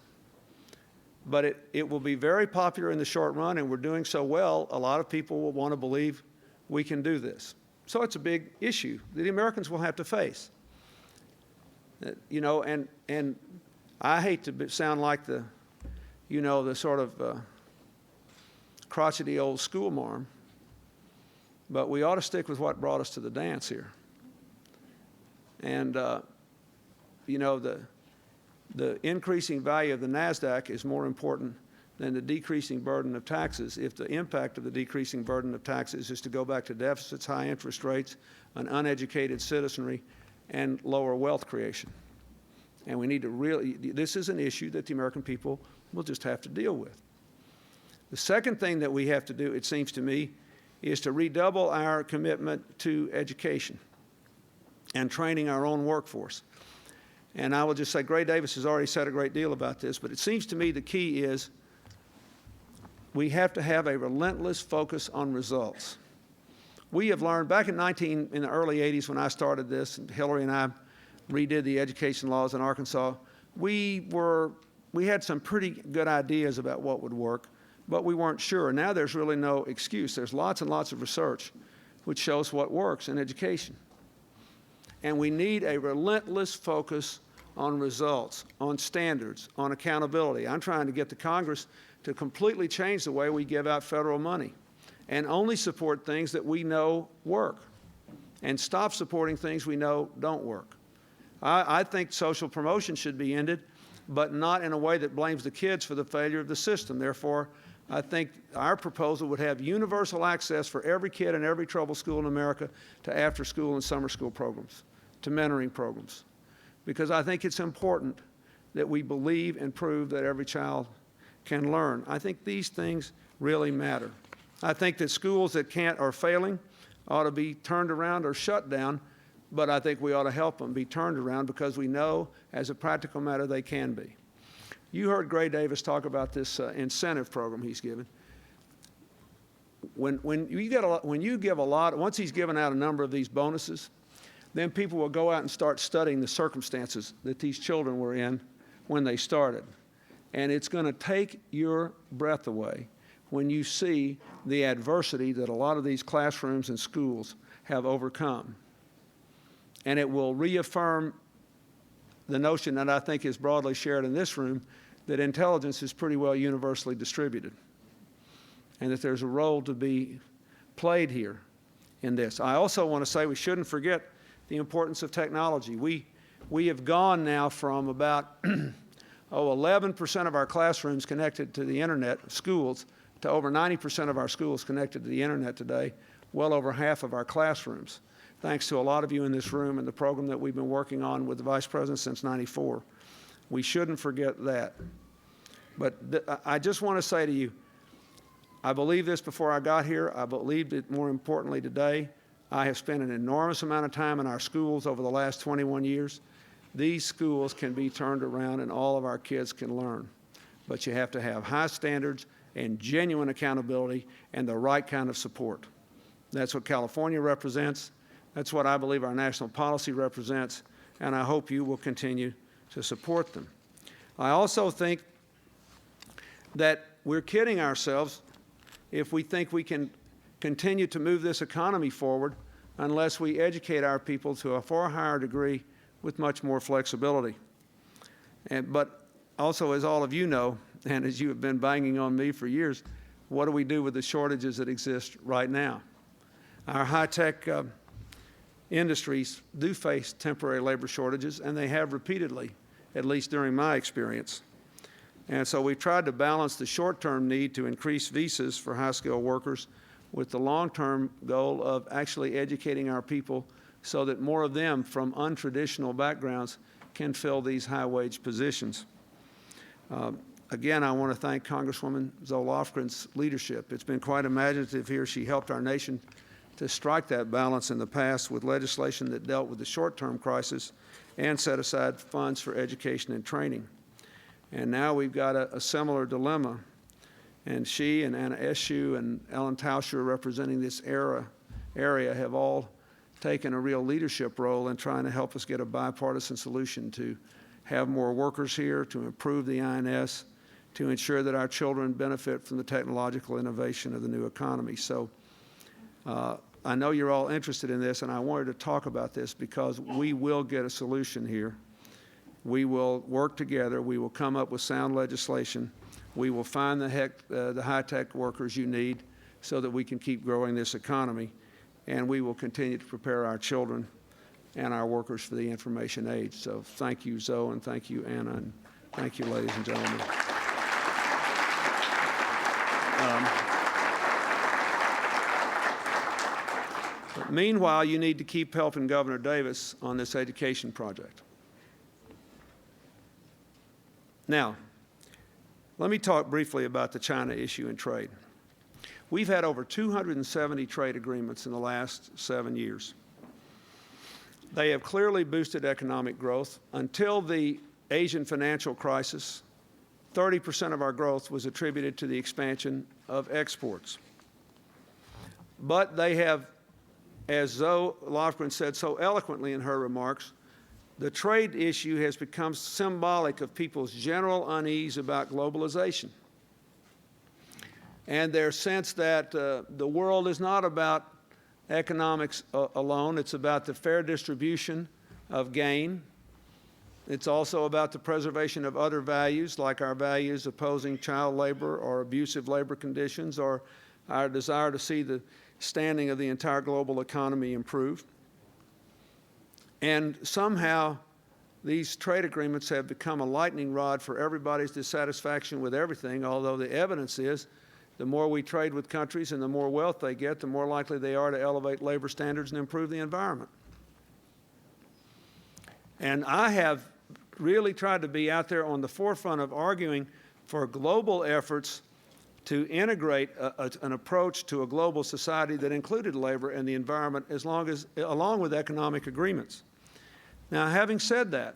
But it will be very popular in the short run, and we're doing so well, a lot of people will want to believe we can do this. So it's a big issue that the Americans will have to face. You know, and I hate to sound like the sort of crotchety old schoolmarm, but we ought to stick with what brought us to the dance here. And, the increasing value of the NASDAQ is more important than the decreasing burden of taxes if the impact of the decreasing burden of taxes is to go back to deficits, high interest rates, an uneducated citizenry, and lower wealth creation. And we need to this is an issue that the American people will just have to deal with. The second thing that we have to do, it seems to me, is to redouble our commitment to education and training our own workforce. And I will just say, Gray Davis has already said a great deal about this, but it seems to me the key is we have to have a relentless focus on results. We have learned back in the early 80s when I started this, and Hillary and I redid the education laws in Arkansas, we had some pretty good ideas about what would work, but we weren't sure. Now there's really no excuse. There's lots and lots of research which shows what works in education. And we need a relentless focus on results, on standards, on accountability. I'm trying to get the Congress to completely change the way we give out federal money and only support things that we know work and stop supporting things we know don't work. I think social promotion should be ended, but not in a way that blames the kids for the failure of the system. Therefore, I think our proposal would have universal access for every kid in every troubled school in America to after-school and summer school programs, to mentoring programs, because I think it's important that we believe and prove that every child can learn. I think these things really matter. I think that schools that can't or failing ought to be turned around or shut down, but I think we ought to help them be turned around because we know as a practical matter they can be. You heard Gray Davis talk about this incentive program he's given. When you give a lot, once he's given out a number of these bonuses, then people will go out and start studying the circumstances that these children were in when they started. And it's going to take your breath away when you see the adversity that a lot of these classrooms and schools have overcome. And it will reaffirm the notion that I think is broadly shared in this room, that intelligence is pretty well universally distributed and that there's a role to be played here in this. I also want to say we shouldn't forget the importance of technology. We have gone now from about 11% of our classrooms connected to the internet, schools, to over 90% of our schools connected to the internet today, well over half of our classrooms, thanks to a lot of you in this room and the program that we've been working on with the Vice President since '94. We shouldn't forget that. But I just want to say to you, I believed this before I got here. I believed it more importantly today. I have spent an enormous amount of time in our schools over the last 21 years. these schools can be turned around and all of our kids can learn. But you have to have high standards and genuine accountability and the right kind of support. That's what California represents. That's what I believe our national policy represents, and I hope you will continue to support them. I also think that we're kidding ourselves if we think we can continue to move this economy forward unless we educate our people to a far higher degree with much more flexibility. But also, as all of you know, and as you have been banging on me for years, what do we do with the shortages that exist right now? Our high-tech industries do face temporary labor shortages, and they have repeatedly, at least during my experience. And so we've tried to balance the short-term need to increase visas for high-skilled workers with the long-term goal of actually educating our people so that more of them from untraditional backgrounds can fill these high-wage positions. Again, I want to thank Congresswoman Zoe Lofgren's leadership. It's been quite imaginative here. She helped our nation to strike that balance in the past with legislation that dealt with the short-term crisis and set aside funds for education and training. And now we've got a similar dilemma. And she and Anna Eshoo and Ellen Tauscher, representing this area, have all taken a real leadership role in trying to help us get a bipartisan solution to have more workers here, to improve the INS, to ensure that our children benefit from the technological innovation of the new economy. So I know you're all interested in this, and I wanted to talk about this because we will get a solution here. We will work together. We will come up with sound legislation. We will find the high-tech workers you need so that we can keep growing this economy, and we will continue to prepare our children and our workers for the information age. So thank you, Zoe, and thank you, Anna, and thank you, ladies and gentlemen. But meanwhile, you need to keep helping Governor Davis on this education project. Now, let me talk briefly about the China issue and trade. We've had over 270 trade agreements in the last 7 years. They have clearly boosted economic growth. Until the Asian financial crisis, 30% of our growth was attributed to the expansion of exports. But they have, as Zoe Lofgren said so eloquently in her remarks, the trade issue has become symbolic of people's general unease about globalization and their sense that the world is not about economics alone. It's about the fair distribution of gain. It's also about the preservation of other values, like our values opposing child labor or abusive labor conditions, or our desire to see the standing of the entire global economy improve. And somehow these trade agreements have become a lightning rod for everybody's dissatisfaction with everything, although the evidence is the more we trade with countries and the more wealth they get, the more likely they are to elevate labor standards and improve the environment. And I have really tried to be out there on the forefront of arguing for global efforts to integrate an approach to a global society that included labor and the environment along with economic agreements. Now, having said that,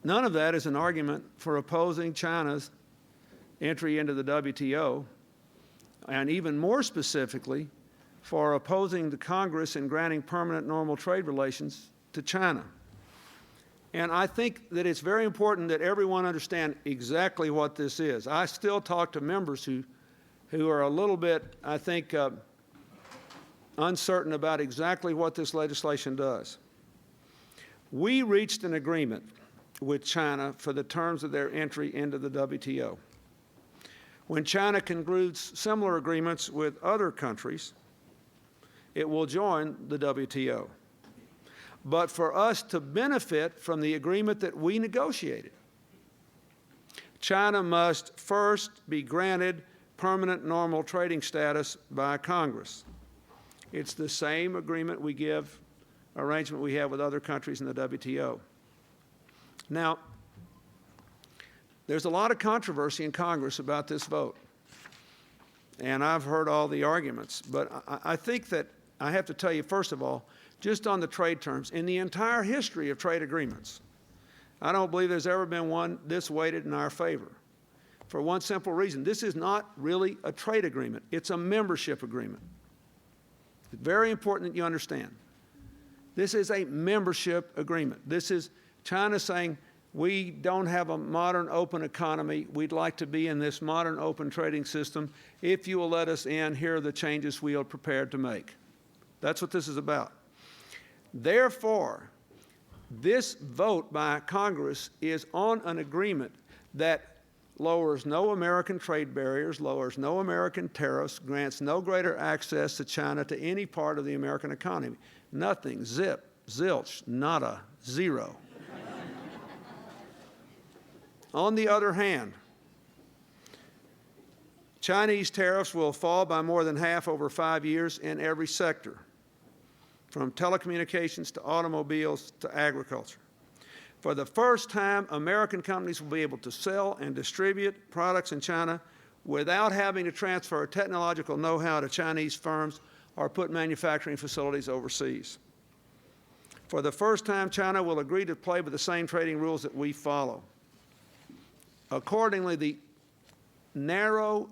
none of that is an argument for opposing China's entry into the WTO, and even more specifically, for opposing the Congress in granting permanent normal trade relations to China. And I think that it's very important that everyone understand exactly what this is. I still talk to members who are a little bit, I think, uncertain about exactly what this legislation does. We reached an agreement with China for the terms of their entry into the WTO. When China concludes similar agreements with other countries, it will join the WTO. But for us to benefit from the agreement that we negotiated, China must first be granted permanent normal trading status by Congress. It's the same arrangement we have with other countries in the WTO. Now, there's a lot of controversy in Congress about this vote, and I've heard all the arguments, but I think that I have to tell you, first of all, just on the trade terms, in the entire history of trade agreements, I don't believe there's ever been one this weighted in our favor. For one simple reason, this is not really a trade agreement. It's a membership agreement. It's very important that you understand. This is a membership agreement. This is China saying, we don't have a modern open economy. We'd like to be in this modern open trading system. If you will let us in, here are the changes we are prepared to make. That's what this is about. Therefore, this vote by Congress is on an agreement that lowers no American trade barriers, lowers no American tariffs, grants no greater access to China to any part of the American economy. Nothing, zip, zilch, nada, zero. On the other hand, Chinese tariffs will fall by more than half over 5 years in every sector, from telecommunications to automobiles to agriculture. For the first time, American companies will be able to sell and distribute products in China without having to transfer technological know-how to Chinese firms or put manufacturing facilities overseas. For the first time, China will agree to play by the same trading rules that we follow. Accordingly, the narrow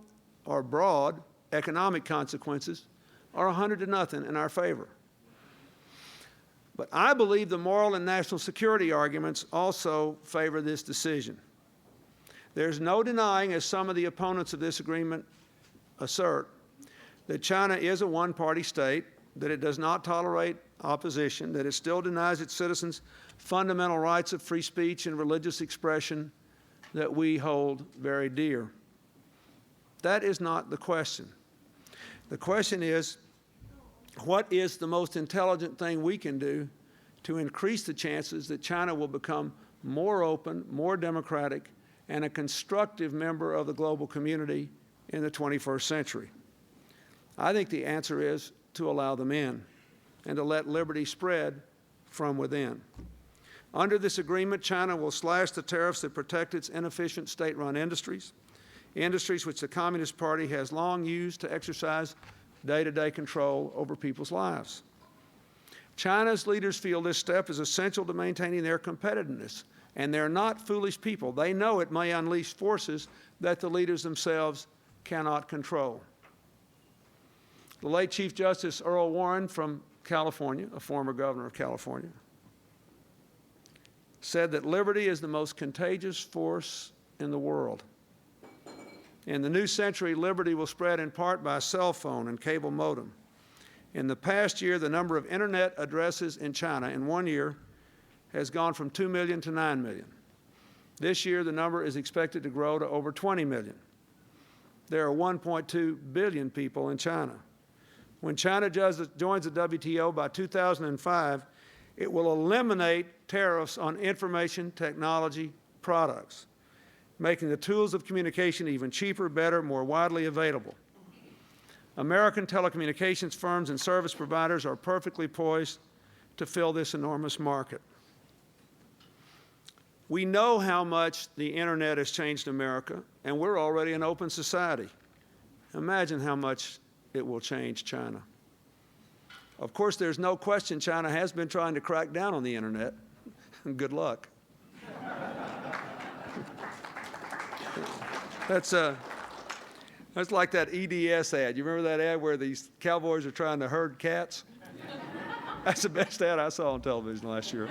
or broad economic consequences are 100 to nothing in our favor. But I believe the moral and national security arguments also favor this decision. There's no denying, as some of the opponents of this agreement assert, that China is a one-party state, that it does not tolerate opposition, that it still denies its citizens fundamental rights of free speech and religious expression that we hold very dear. That is not the question. The question is, what is the most intelligent thing we can do to increase the chances that China will become more open, more democratic, and a constructive member of the global community in the 21st century? I think the answer is to allow them in and to let liberty spread from within. Under this agreement, China will slash the tariffs that protect its inefficient state-run industries, industries which the Communist Party has long used to exercise day-to-day control over people's lives. China's leaders feel this step is essential to maintaining their competitiveness, and they're not foolish people. They know it may unleash forces that the leaders themselves cannot control. The late Chief Justice Earl Warren from California, a former governor of California, said that liberty is the most contagious force in the world. In the new century, liberty will spread in part by cell phone and cable modem. In the past year, the number of internet addresses in China in 1 year has gone from 2 million to 9 million. This year, the number is expected to grow to over 20 million. There are 1.2 billion people in China. When China joins the WTO by 2005, it will eliminate tariffs on information technology products, making the tools of communication even cheaper, better, more widely available. American telecommunications firms and service providers are perfectly poised to fill this enormous market. We know how much the internet has changed America, and we're already an open society. Imagine how much it will change China. Of course, there's no question China has been trying to crack down on the internet. Good luck. That's like that EDS ad. You remember that ad where these cowboys are trying to herd cats? That's the best ad I saw on television last year.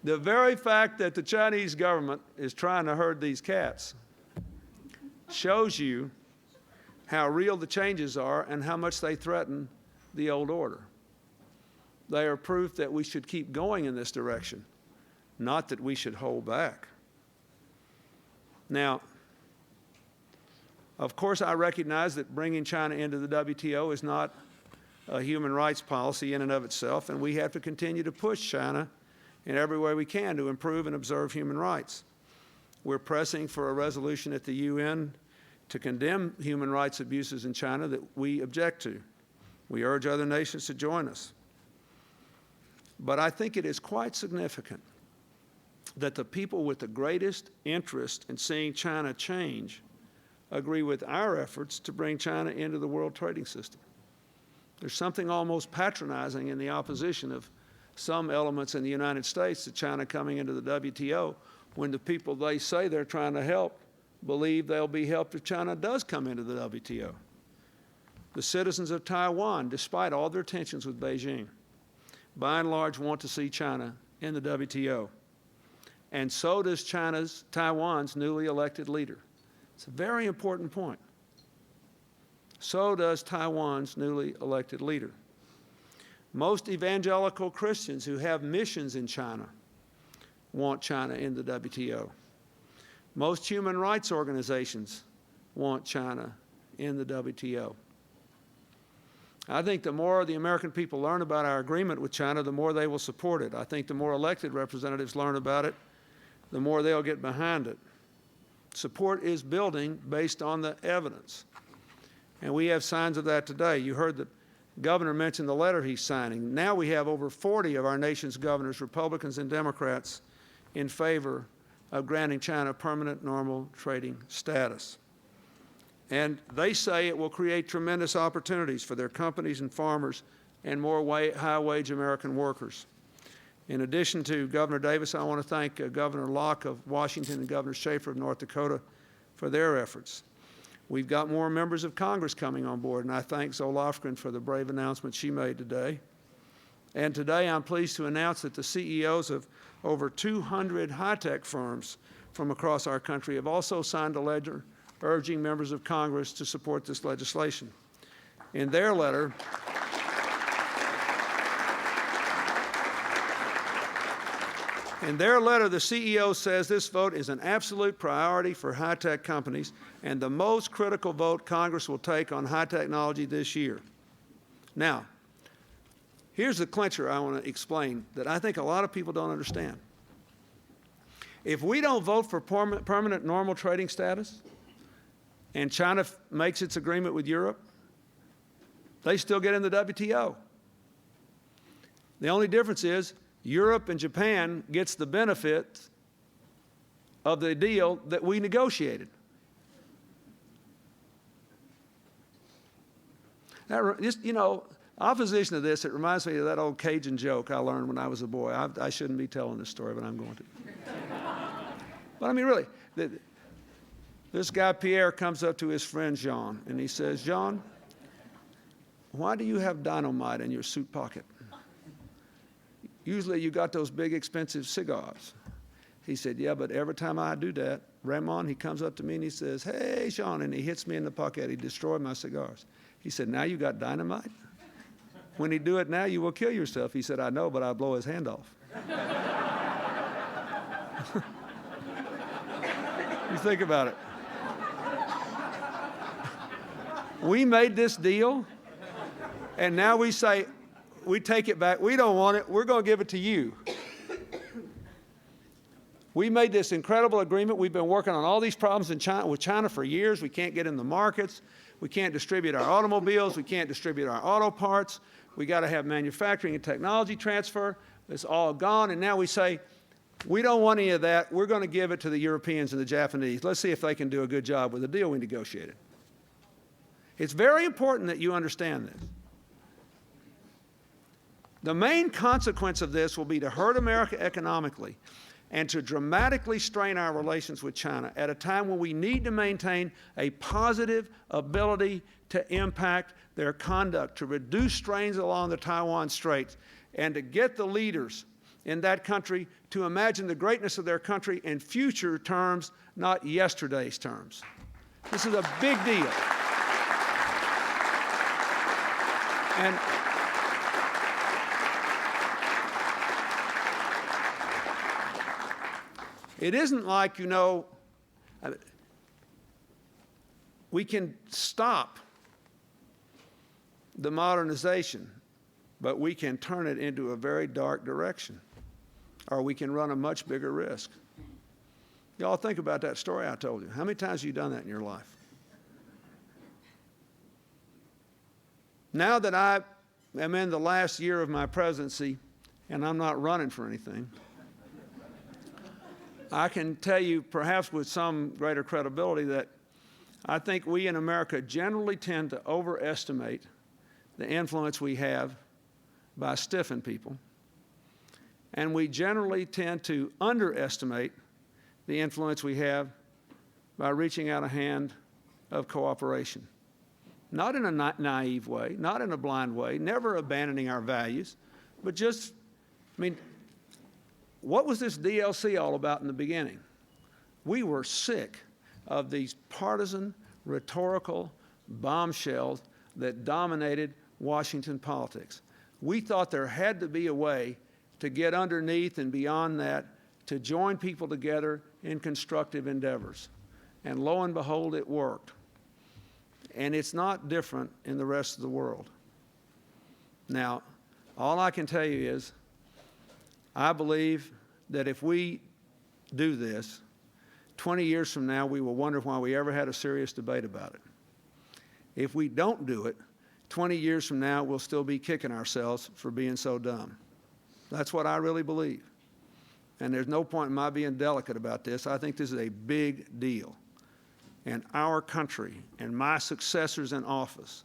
The very fact that the Chinese government is trying to herd these cats shows you how real the changes are and how much they threaten the old order. They are proof that we should keep going in this direction, not that we should hold back. Now, of course, I recognize that bringing China into the WTO is not a human rights policy in and of itself, and we have to continue to push China in every way we can to improve and observe human rights. We're pressing for a resolution at the UN to condemn human rights abuses in China that we object to. We urge other nations to join us. But I think it is quite significant that the people with the greatest interest in seeing China change agree with our efforts to bring China into the world trading system. There's something almost patronizing in the opposition of some elements in the United States to China coming into the WTO when the people they say they're trying to help believe they'll be helped if China does come into the WTO. The citizens of Taiwan, despite all their tensions with Beijing, by and large want to see China in the WTO. And so does Taiwan's newly elected leader. It's a very important point. So does Taiwan's newly elected leader. Most evangelical Christians who have missions in China want China in the WTO. Most human rights organizations want China in the WTO. I think the more the American people learn about our agreement with China, the more they will support it. I think the more elected representatives learn about it, the more they'll get behind it. Support is building based on the evidence. And we have signs of that today. You heard the governor mention the letter he's signing. Now we have over 40 of our nation's governors, Republicans and Democrats, in favor of granting China permanent normal trading status. And they say it will create tremendous opportunities for their companies and farmers and more high-wage American workers. In addition to Governor Davis, I want to thank Governor Locke of Washington and Governor Schaefer of North Dakota for their efforts. We've got more members of Congress coming on board, and I thank Zoe Lofgren for the brave announcement she made today. And today I'm pleased to announce that the CEOs of over 200 high-tech firms from across our country have also signed a letter urging members of Congress to support this legislation. In their letter, the CEO says this vote is an absolute priority for high-tech companies and the most critical vote Congress will take on high technology this year. Now, here's the clincher I want to explain that I think a lot of people don't understand. If we don't vote for permanent normal trading status, and China makes its agreement with Europe, they still get in the WTO. The only difference is Europe and Japan gets the benefit of the deal that we negotiated. Opposition to this, it reminds me of that old Cajun joke I learned when I was a boy. I shouldn't be telling this story, but I'm going to. But I mean, really, this guy Pierre comes up to his friend Jean, and he says, "Jean, why do you have dynamite in your suit pocket? Usually you got those big expensive cigars." He said, "Yeah, but every time I do that, Raymond, he comes up to me and he says, 'Hey, Jean,' and he hits me in the pocket. He destroyed my cigars." He said, "Now you got dynamite? When you do it now, you will kill yourself." He said, "I know, but I'll blow his hand off." You think about it. We made this deal, and now we say, we take it back. We don't want it. We're going to give it to you. We made this incredible agreement. We've been working on all these problems with China for years. We can't get in the markets. We can't distribute our automobiles. We can't distribute our auto parts. We got to have manufacturing and technology transfer. It's all gone. And now we say, we don't want any of that. We're going to give it to the Europeans and the Japanese. Let's see if they can do a good job with the deal we negotiated. It's very important that you understand this. The main consequence of this will be to hurt America economically and to dramatically strain our relations with China at a time when we need to maintain a positive ability to impact their conduct, to reduce strains along the Taiwan Straits, and to get the leaders in that country to imagine the greatness of their country in future terms, not yesterday's terms. This is a big deal. And it isn't like, we can stop the modernization, but we can turn it into a very dark direction, or we can run a much bigger risk. Y'all think about that story I told you. How many times have you done that in your life? Now that I am in the last year of my presidency, and I'm not running for anything, I can tell you, perhaps with some greater credibility, that I think we in America generally tend to overestimate the influence we have by stiffing people, and we generally tend to underestimate the influence we have by reaching out a hand of cooperation. Not in a naive way, not in a blind way, never abandoning our values, but just, I mean, what was this DLC all about in the beginning? We were sick of these partisan, rhetorical bombshells that dominated Washington politics. We thought there had to be a way to get underneath and beyond that, to join people together in constructive endeavors. And lo and behold, it worked. And it's not different in the rest of the world. Now, all I can tell you is, I believe that if we do this, 20 years from now, we will wonder why we ever had a serious debate about it. If we don't do it, 20 years from now, we'll still be kicking ourselves for being so dumb. That's what I really believe. And there's no point in my being delicate about this. I think this is a big deal. And our country and my successors in office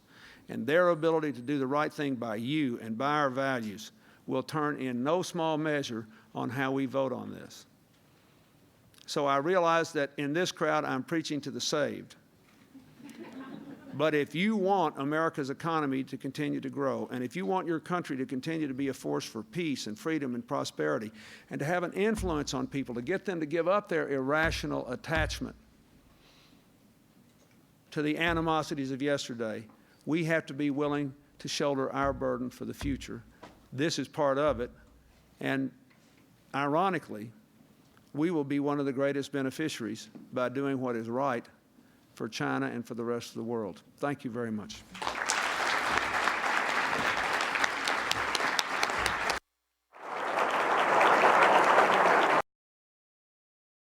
and their ability to do the right thing by you and by our values will turn in no small measure on how we vote on this. So I realize that in this crowd, I'm preaching to the saved. But if you want America's economy to continue to grow, and if you want your country to continue to be a force for peace and freedom and prosperity, and to have an influence on people, to get them to give up their irrational attachment to the animosities of yesterday, we have to be willing to shoulder our burden for the future. This is part of it. And ironically, we will be one of the greatest beneficiaries by doing what is right for China and for the rest of the world. Thank you very much.